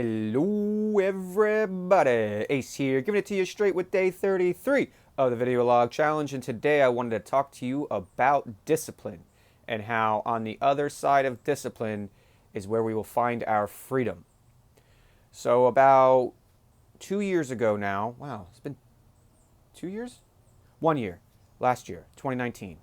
Hello everybody, Ace here, giving it to you straight with day 33 of the video log challenge, and today I wanted to talk to you about discipline and how on the other side of discipline is where we will find our freedom. So about 2 years ago now, wow, it's been 2 years? 1 year, last year, 2019.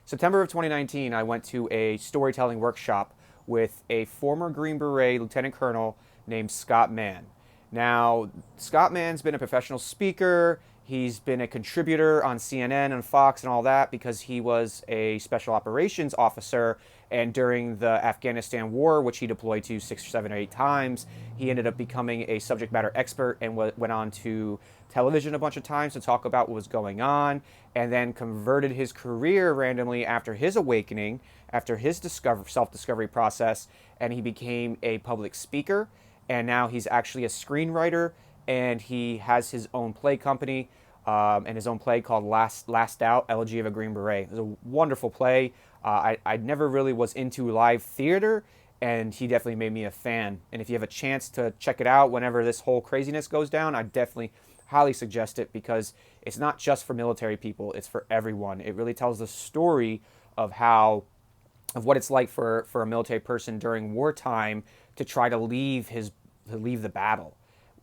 September of 2019, I went to a storytelling workshop with a former Green Beret Lieutenant Colonel named Scott Mann. Now, Scott Mann's been a professional speaker. He's been a contributor on CNN and Fox and all that because he was a special operations officer. And during the Afghanistan war, which he deployed to 6, 7, or 8 times, he ended up becoming a subject matter expert and went on to television a bunch of times to talk about what was going on, and then converted his career randomly after his awakening, after his self-discovery process, and he became a public speaker. And now he's actually a screenwriter, and he has his own play company and his own play called Last Out, Elegy of a Green Beret. It was a wonderful play. I never really was into live theater, and he definitely made me a fan. And if you have a chance to check it out whenever this whole craziness goes down, I definitely highly suggest it, because it's not just for military people, it's for everyone. It really tells the story of what it's like for a military person during wartime to try to leave the battle.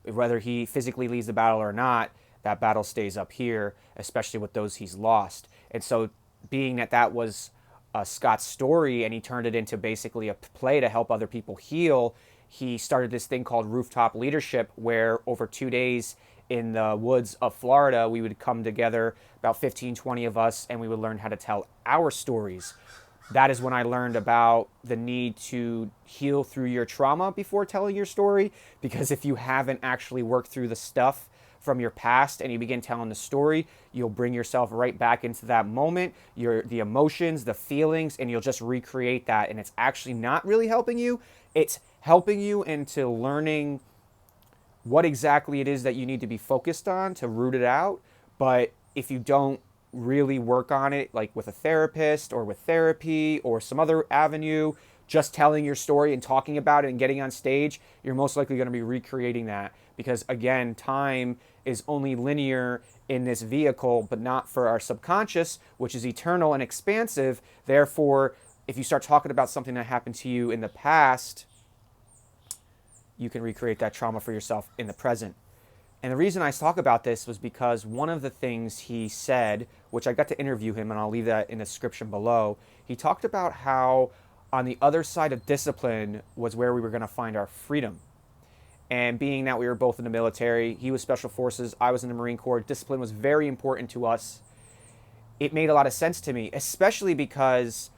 Whether he physically leaves the battle or not, that battle stays up here, especially with those he's lost. And so, being that was Scott's story, and he turned it into basically a play to help other people heal, he started this thing called Rooftop Leadership, where over 2 days in the woods of Florida, we would come together, about 15, 20 of us, and we would learn how to tell our stories. That is when I learned about the need to heal through your trauma before telling your story, because if you haven't actually worked through the stuff from your past and you begin telling the story, you'll bring yourself right back into that moment, the emotions, the feelings, and you'll just recreate that. And it's actually not really helping you. It's helping you into learning what exactly it is that you need to be focused on to root it out. But if you don't really work on it, like with a therapist or with therapy or some other avenue, just telling your story and talking about it and getting on stage, you're most likely going to be recreating that. Because again, time is only linear in this vehicle, but not for our subconscious, which is eternal and expansive. Therefore, if you start talking about something that happened to you in the past, you can recreate that trauma for yourself in the present. And the reason I talk about this was because one of the things he said, which I got to interview him, and I'll leave that in the description below, he talked about how on the other side of discipline was where we were going to find our freedom. And being that we were both in the military, he was Special Forces, I was in the Marine Corps, discipline was very important to us. It made a lot of sense to me, especially because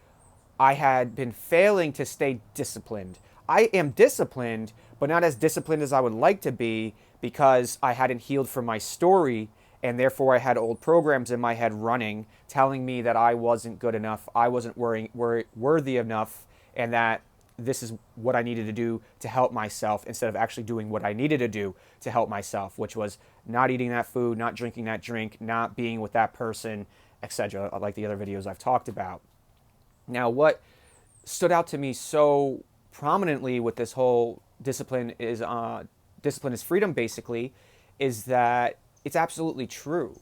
I had been failing to stay disciplined. I am disciplined, but not as disciplined as I would like to be, because I hadn't healed from my story, and therefore I had old programs in my head running, telling me that I wasn't good enough, I wasn't worthy enough, and that this is what I needed to do to help myself, instead of actually doing what I needed to do to help myself, which was not eating that food, not drinking that drink, not being with that person, etc., like the other videos I've talked about. Now, what stood out to me so prominently with this whole discipline is freedom, basically, is that it's absolutely true.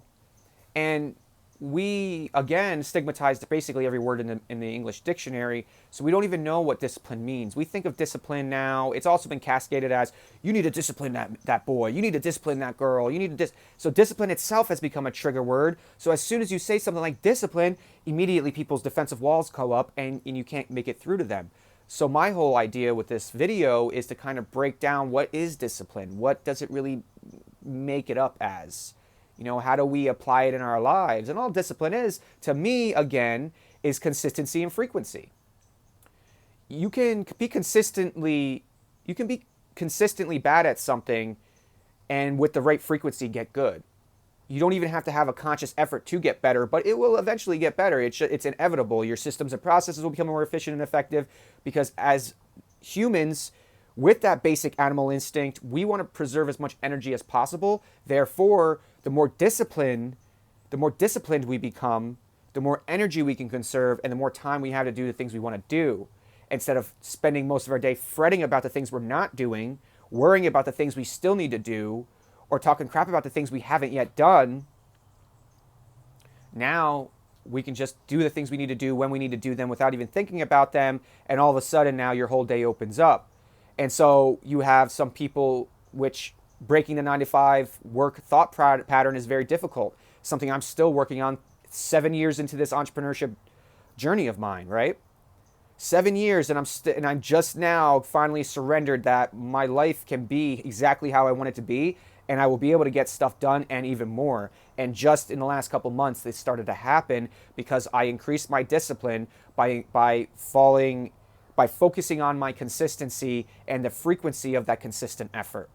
And we, again, stigmatized basically every word in the English dictionary, so we don't even know what discipline means. We think of discipline now, it's also been cascaded as, you need to discipline that boy, you need to discipline that girl, so discipline itself has become a trigger word. So as soon as you say something like discipline, immediately people's defensive walls go up, and you can't make it through to them. So my whole idea with this video is to kind of break down, what is discipline? What does it really make it up as? You know, how do we apply it in our lives? And all discipline is, to me, again, is consistency and frequency. You can be consistently bad at something, and with the right frequency get good. You don't even have to have a conscious effort to get better, but it will eventually get better. It's inevitable. Your systems and processes will become more efficient and effective, because as humans, with that basic animal instinct, we want to preserve as much energy as possible. Therefore, the more disciplined we become, the more energy we can conserve, and the more time we have to do the things we want to do. Instead of spending most of our day fretting about the things we're not doing, worrying about the things we still need to do or talking crap about the things we haven't yet done, now we can just do the things we need to do when we need to do them without even thinking about them. And all of a sudden now your whole day opens up. And so you have some people which breaking the 9 to 5 work thought pattern is very difficult. Something I'm still working on 7 years into this entrepreneurship journey of mine, right? 7 years, and I'm just now finally surrendered that my life can be exactly how I want it to be, and I will be able to get stuff done and even more. And just in the last couple months, this started to happen because I increased my discipline by focusing on my consistency and the frequency of that consistent effort.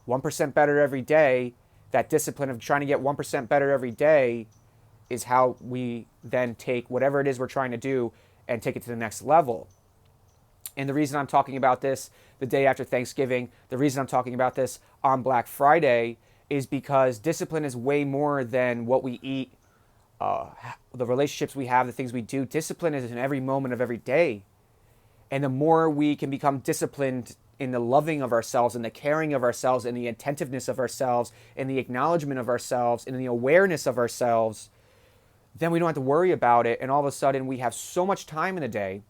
1% better every day, that discipline of trying to get 1% better every day is how we then take whatever it is we're trying to do and take it to the next level. And the reason I'm talking about this the day after Thanksgiving, the reason I'm talking about this on Black Friday is because discipline is way more than what we eat, the relationships we have, the things we do. Discipline is in every moment of every day. And the more we can become disciplined in the loving of ourselves and the caring of ourselves and the attentiveness of ourselves and the acknowledgement of ourselves and the awareness of ourselves, then we don't have to worry about it. And all of a sudden we have so much time in a day.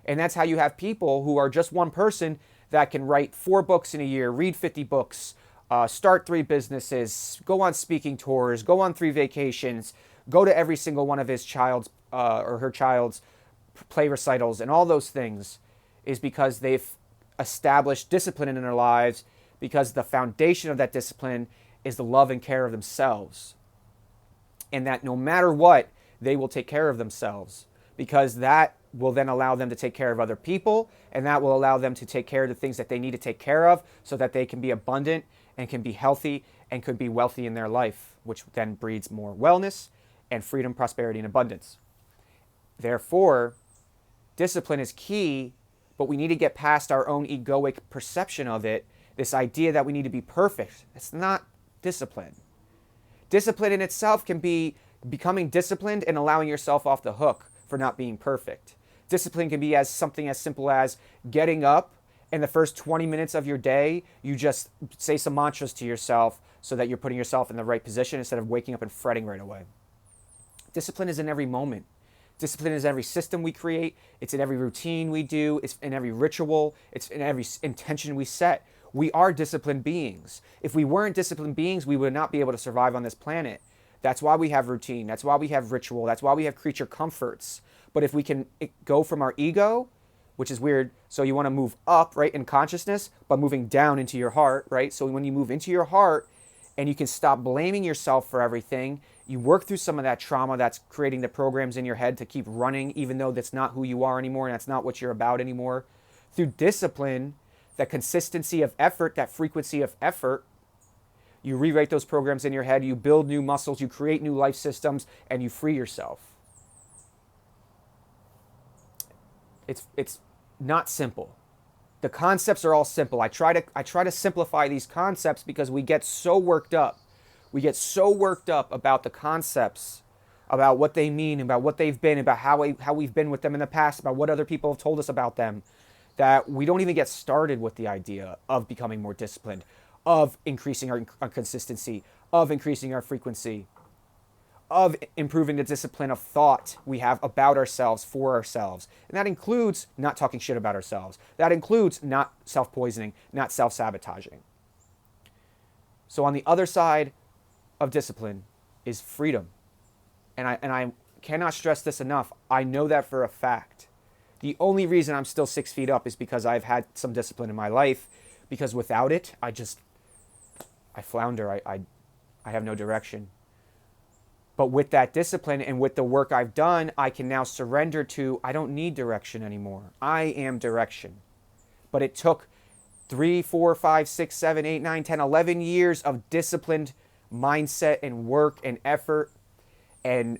And that's how you have people who are just one person that can write 4 books in a year, read 50 books, start 3 businesses, go on speaking tours, go on 3 vacations, go to every single one of his child's or her child's play recitals, and all those things is because they've established discipline in their lives, because the foundation of that discipline is the love and care of themselves. And that no matter what, they will take care of themselves, because that will then allow them to take care of other people, and that will allow them to take care of the things that they need to take care of so that they can be abundant and can be healthy and could be wealthy in their life, which then breeds more wellness and freedom, prosperity, and abundance. Therefore, discipline is key, but we need to get past our own egoic perception of it, this idea that we need to be perfect. It's not discipline. Discipline in itself can be becoming disciplined and allowing yourself off the hook for not being perfect. Discipline can be as something as simple as getting up and the first 20 minutes of your day, you just say some mantras to yourself so that you're putting yourself in the right position instead of waking up and fretting right away. Discipline is in every moment. Discipline is every system we create. It's in every routine we do. It's in every ritual. It's in every intention we set. We are disciplined beings. If we weren't disciplined beings, we would not be able to survive on this planet. That's why we have routine. That's why we have ritual. That's why we have creature comforts. But if we can go from our ego, which is weird, so you want to move up, right, in consciousness, but moving down into your heart, right? So when you move into your heart and you can stop blaming yourself for everything, you work through some of that trauma that's creating the programs in your head to keep running, even though that's not who you are anymore and that's not what you're about anymore. Through discipline, that consistency of effort, that frequency of effort, you rewrite those programs in your head, you build new muscles, you create new life systems, and you free yourself. It's not simple. The concepts are all simple. I try to simplify these concepts because we get so worked up. We get so worked up about the concepts, about what they mean, about what they've been, about how we've been with them in the past, about what other people have told us about them, that we don't even get started with the idea of becoming more disciplined, of increasing our consistency, of increasing our frequency, of improving the discipline of thought we have about ourselves, for ourselves. And that includes not talking shit about ourselves. That includes not self-poisoning, not self-sabotaging. So on the other side of discipline is freedom. And I cannot stress this enough. I know that for a fact. The only reason I'm still 6 feet up is because I've had some discipline in my life, because without it, I flounder. I have no direction. But with that discipline and with the work I've done, I can now surrender to, I don't need direction anymore. I am direction. But it took 3, 4, 5, 6, 7, 8, 9, 10, 11 years of disciplined mindset and work and effort and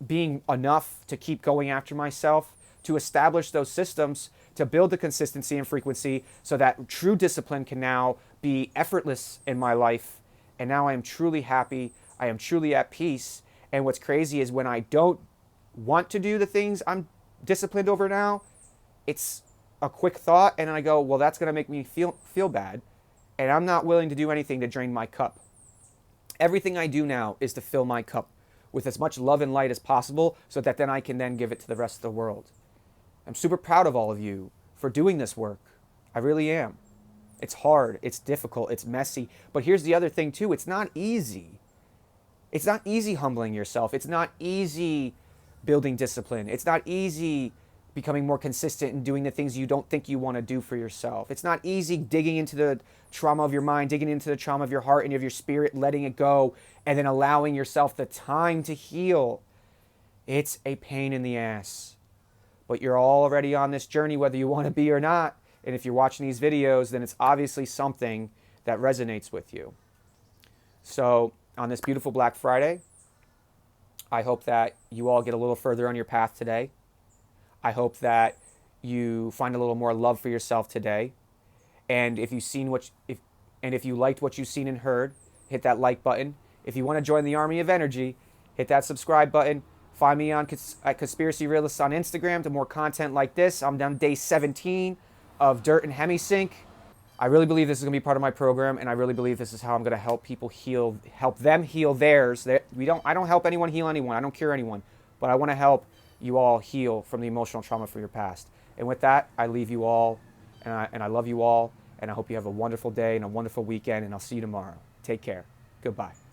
being enough to keep going after myself, to establish those systems, to build the consistency and frequency so that true discipline can now be effortless in my life. And now I am truly happy. I am truly at peace. And what's crazy is when I don't want to do the things I'm disciplined over now, it's a quick thought and I go, well, that's going to make me feel bad. And I'm not willing to do anything to drain my cup. Everything I do now is to fill my cup with as much love and light as possible so that then I can then give it to the rest of the world. I'm super proud of all of you for doing this work. I really am. It's hard, it's difficult, it's messy. But here's the other thing too, it's not easy. It's not easy humbling yourself. It's not easy building discipline. It's not easy becoming more consistent and doing the things you don't think you want to do for yourself. It's not easy digging into the trauma of your mind, digging into the trauma of your heart and of your spirit, letting it go, and then allowing yourself the time to heal. It's a pain in the ass. But you're already on this journey, whether you want to be or not. And if you're watching these videos, then it's obviously something that resonates with you. So on this beautiful Black Friday, I hope that you all get a little further on your path today. I hope that you find a little more love for yourself today. And if you liked what you've seen and heard, hit that like button. If you want to join the army of energy, hit that subscribe button. Find me at Conspiracy Realists on Instagram to more content like this. I'm down day 17 of DURT and Hemi-synch. I really believe this is going to be part of my program, and I really believe this is how I'm going to help people heal, help them heal theirs. I don't help anyone heal anyone. I don't cure anyone, but I want to help you all heal from the emotional trauma from your past. And with that, I leave you all, and I love you all, and I hope you have a wonderful day and a wonderful weekend, and I'll see you tomorrow. Take care. Goodbye.